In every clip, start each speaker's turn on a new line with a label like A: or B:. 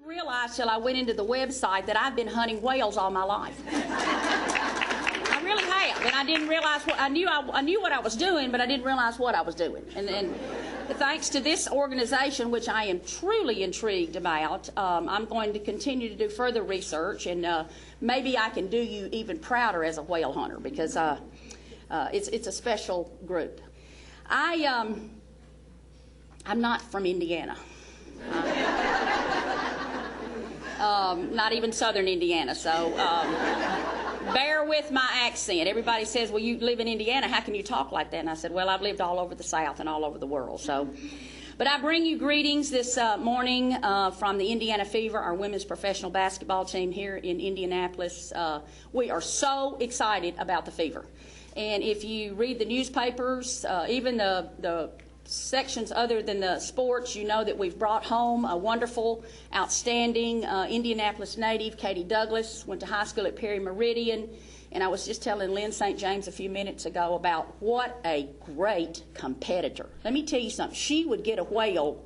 A: Realized till I went into the website that I've been hunting whales all my life. I really have, and I didn't realize what I knew what I was doing, but I didn't realize what I was doing. And thanks to this organization, which I am truly intrigued about, I'm going to continue to do further research, and maybe I can do you even prouder as a whale hunter, because it's a special group. I'm not from Indiana. Not even southern Indiana, so bear with my accent. Everybody says, well, you live in Indiana, how can you talk like that? And I said, well, I've lived all over the South and all over the world. But I bring you greetings this morning from the Indiana Fever, our women's professional basketball team here in Indianapolis. We are so excited about the Fever. And if you read the newspapers, even the sections other than the sports, you know that we've brought home a wonderful, outstanding Indianapolis native, Katie Douglas, went to high school at Perry Meridian, and I was just telling Lyn St. James a few minutes ago about what a great competitor. Let me tell you something. She would get a whale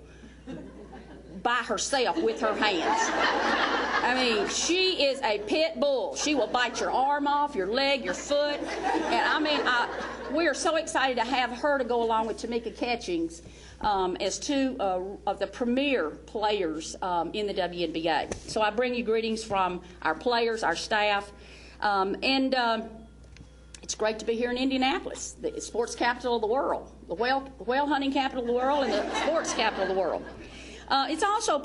A: by herself with her hands. I mean, she is a pit bull. She will bite your arm off, your leg, your foot. And I mean, we are so excited to have her to go along with Tamika Catchings as two of the premier players in the WNBA. So I bring you greetings from our players, our staff, and it's great to be here in Indianapolis, the sports capital of the world, the whale hunting capital of the world, and the sports capital of the world. It's also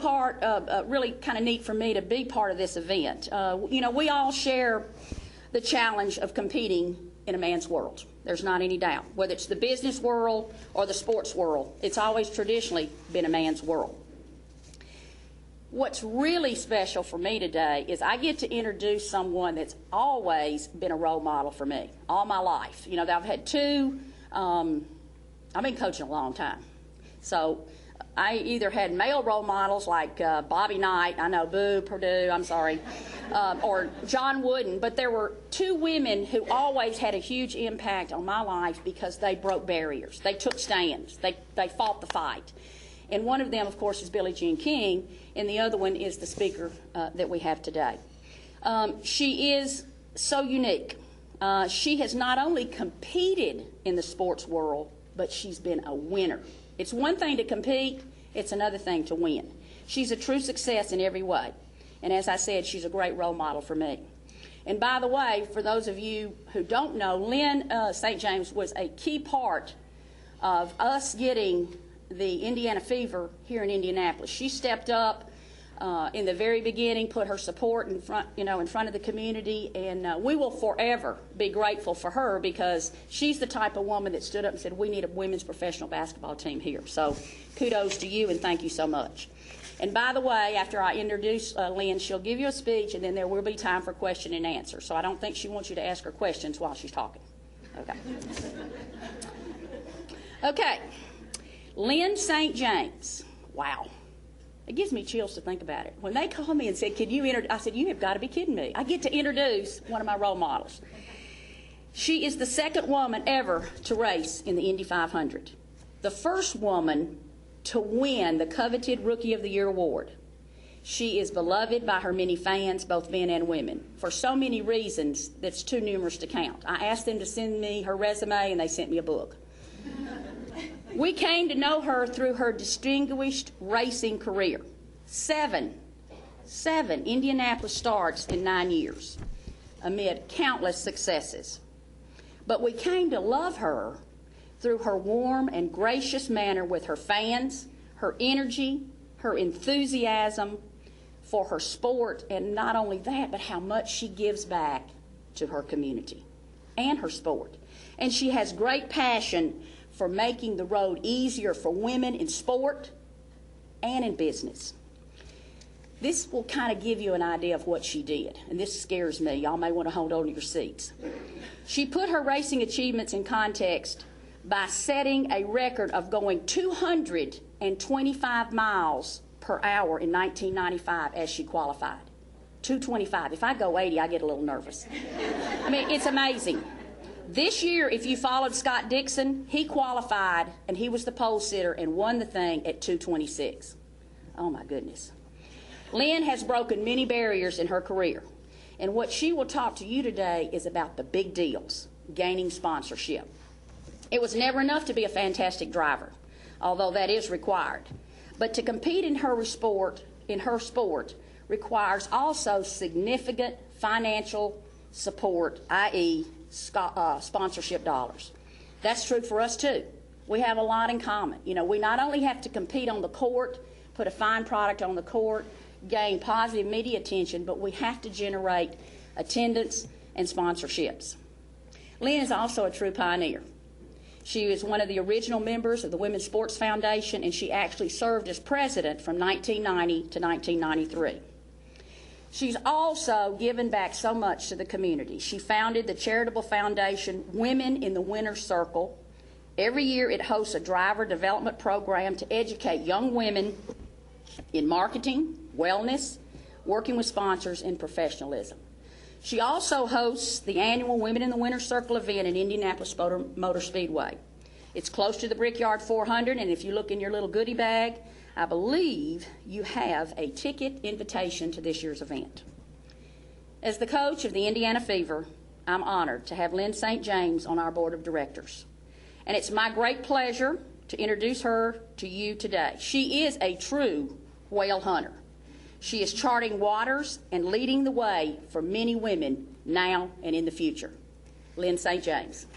A: really kind of neat for me to be part of this event. You know, we all share the challenge of competing in a man's world. There's not any doubt. Whether it's the business world or the sports world, it's always traditionally been a man's world. What's really special for me today is I get to introduce someone that's always been a role model for me all my life. You know, I've had two, I've been coaching a long time. So I either had male role models like Bobby Knight, I know, boo, Purdue, I'm sorry, or John Wooden, but there were two women who always had a huge impact on my life because they broke barriers. They took stands. They fought the fight. And one of them, of course, is Billie Jean King, and the other one is the speaker that we have today. She is so unique. She has not only competed in the sports world, but she's been a winner. It's one thing to compete, it's another thing to win. She's a true success in every way. And as I said, she's a great role model for me. And by the way, for those of you who don't know, Lyn St. James was a key part of us getting the Indiana Fever here in Indianapolis. She stepped up in the very beginning, put her support in front of the community, and we will forever be grateful for her because she's the type of woman that stood up and said, we need a women's professional basketball team here. So kudos to you, and thank you so much. And by the way, after I introduce Lyn, she'll give you a speech, and then there will be time for question and answer. So I don't think she wants you to ask her questions while she's talking. Okay. Okay. Lyn St. James. Wow. It gives me chills to think about it. When they called me and said, "Can you introduce?" I said, "You have got to be kidding me. I get to introduce one of my role models." She is the second woman ever to race in the Indy 500. The first woman to win the coveted Rookie of the Year award. She is beloved by her many fans, both men and women, for so many reasons that's too numerous to count. I asked them to send me her resume, and they sent me a book. We came to know her through her distinguished racing career. Seven Indianapolis starts in 9 years, amid countless successes. But we came to love her through her warm and gracious manner with her fans, her energy, her enthusiasm for her sport, and not only that, but how much she gives back to her community and her sport. And she has great passion for making the road easier for women in sport and in business. This will kind of give you an idea of what she did, and this scares me. Y'all may want to hold on to your seats. She put her racing achievements in context by setting a record of going 225 miles per hour in 1995 as she qualified. 225. If I go 80, I get a little nervous. I mean, it's amazing. This year, if you followed Scott Dixon, he qualified, and he was the pole sitter and won the thing at 226. Oh, my goodness. Lyn has broken many barriers in her career, and what she will talk to you today is about the big deals, gaining sponsorship. It was never enough to be a fantastic driver, although that is required. But to compete in her sport requires also significant financial support, i.e. sponsorship dollars. That's true for us too. We have a lot in common. You know, we not only have to compete on the court, put a fine product on the court, gain positive media attention, but we have to generate attendance and sponsorships. Lyn is also a true pioneer. She is one of the original members of the Women's Sports Foundation, and she actually served as president from 1990 to 1993. She's also given back so much to the community. She founded the charitable foundation Women in the Winner's Circle. Every year it hosts a driver development program to educate young women in marketing, wellness, working with sponsors, and professionalism. She also hosts the annual Women in the Winner's Circle event in Indianapolis Motor Speedway. It's close to the Brickyard 400, and if you look in your little goodie bag, I believe you have a ticket invitation to this year's event. As the coach of the Indiana Fever, I'm honored to have Lyn St. James on our board of directors. And it's my great pleasure to introduce her to you today. She is a true whale hunter. She is charting waters and leading the way for many women now and in the future. Lyn St. James.